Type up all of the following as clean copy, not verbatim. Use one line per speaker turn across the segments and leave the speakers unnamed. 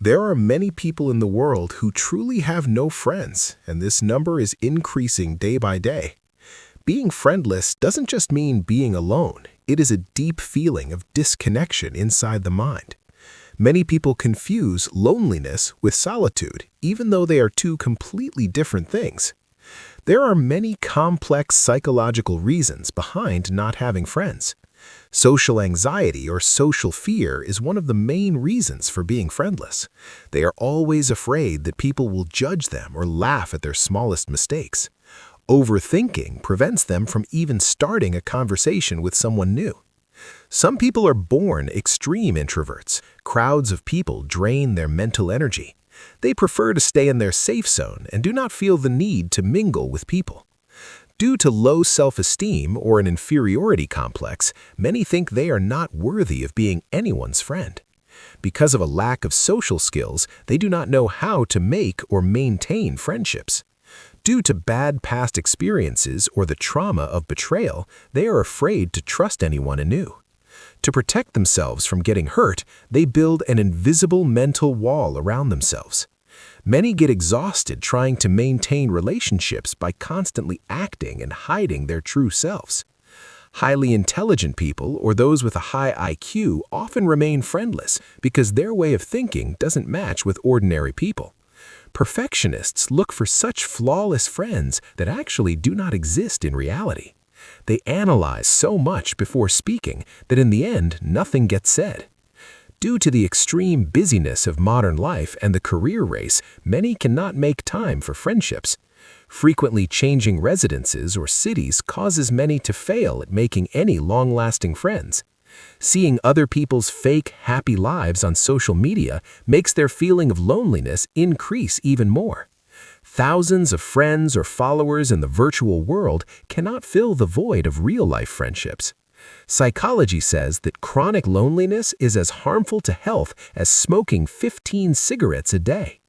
There are many people in the world who truly have no friends, and this number is increasing day by day. Being friendless doesn't just mean being alone. It is a deep feeling of disconnection inside the mind. Many people confuse loneliness with solitude, even though they are two completely different things. There are many complex psychological reasons behind not having friends. Social anxiety or social fear is one of the main reasons for being friendless. They are always afraid that people will judge them or laugh at their smallest mistakes. Overthinking prevents them from even starting a conversation with someone new. Some people are born extreme introverts. Crowds of people drain their mental energy. They prefer to stay in their safe zone and do not feel the need to mingle with people. Due to low self-esteem or an inferiority complex, many think they are not worthy of being anyone's friend. Because of a lack of social skills, they do not know how to make or maintain friendships. Due to bad past experiences or the trauma of betrayal, they are afraid to trust anyone anew. To protect themselves from getting hurt, they build an invisible mental wall around themselves. Many get exhausted trying to maintain relationships by constantly acting and hiding their true selves. Highly intelligent people or those with a high IQ often remain friendless because their way of thinking doesn't match with ordinary people. Perfectionists look for such flawless friends that actually do not exist in reality. They analyze so much before speaking that in the end, nothing gets said. Due to the extreme busyness of modern life and the career race, many cannot make time for friendships. Frequently changing residences or cities causes many to fail at making any long-lasting friends. Seeing other people's fake, happy lives on social media makes their feeling of loneliness increase even more. Thousands of friends or followers in the virtual world cannot fill the void of real-life friendships. Psychology says that chronic loneliness is as harmful to health as smoking 15 cigarettes a day.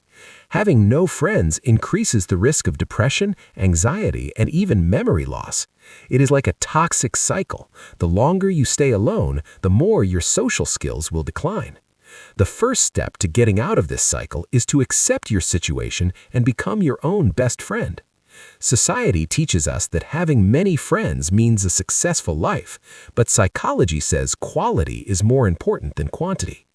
Having no friends increases the risk of depression, anxiety, and even memory loss. It is like a toxic cycle. The longer you stay alone, the more your social skills will decline. The first step to getting out of this cycle is to accept your situation and become your own best friend. Society teaches us that having many friends means a successful life, but psychology says quality is more important than quantity.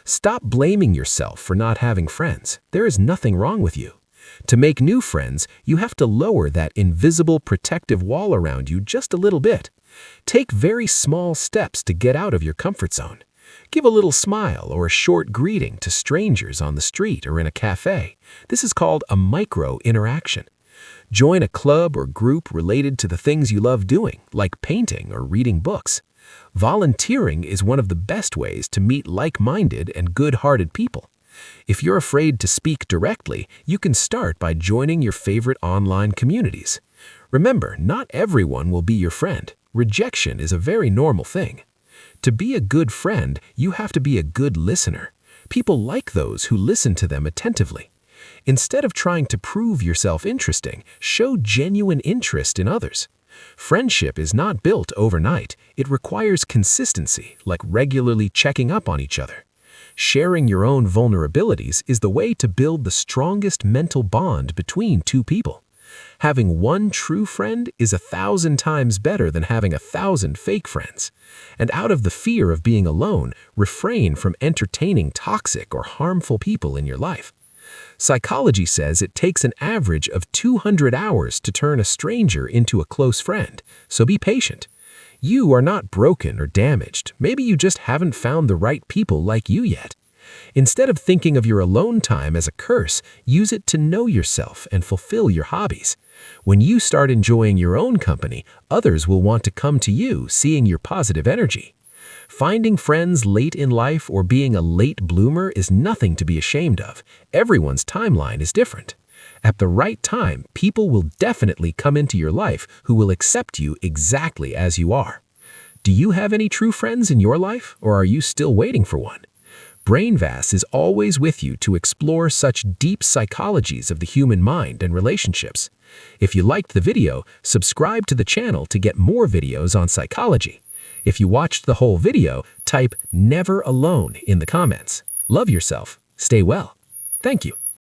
Stop blaming yourself for not having friends. There is nothing wrong with you. To make new friends, you have to lower that invisible protective wall around you just a little bit. Take very small steps to get out of your comfort zone. Give a little smile or a short greeting to strangers on the street or in a cafe. This is called a micro-interaction. Join a club or group related to the things you love doing, like painting or reading books. Volunteering is one of the best ways to meet like-minded and good-hearted people. If you're afraid to speak directly, you can start by joining your favorite online communities. Remember, not everyone will be your friend. Rejection is a very normal thing. To be a good friend, you have to be a good listener. People like those who listen to them attentively. Instead of trying to prove yourself interesting, show genuine interest in others. Friendship is not built overnight. It requires consistency, like regularly checking up on each other. Sharing your own vulnerabilities is the way to build the strongest mental bond between two people. Having one true friend is 1,000 times better than having 1,000 fake friends. And out of the fear of being alone, refrain from entertaining toxic or harmful people in your life. Psychology says it takes an average of 200 hours to turn a stranger into a close friend, so be patient. You are not broken or damaged. Maybe you just haven't found the right people like you yet. Instead of thinking of your alone time as a curse, use it to know yourself and fulfill your hobbies. When you start enjoying your own company, others will want to come to you, seeing your positive energy. Finding friends late in life or being a late bloomer is nothing to be ashamed of. Everyone's timeline is different. At the right time, people will definitely come into your life who will accept you exactly as you are. Do you have any true friends in your life, or are you still waiting for one? BrainVas is always with you to explore such deep psychologies of the human mind and relationships. If you liked the video, subscribe to the channel to get more videos on psychology. If you watched the whole video, type "never alone" in the comments. Love yourself.
Stay well. Thank you.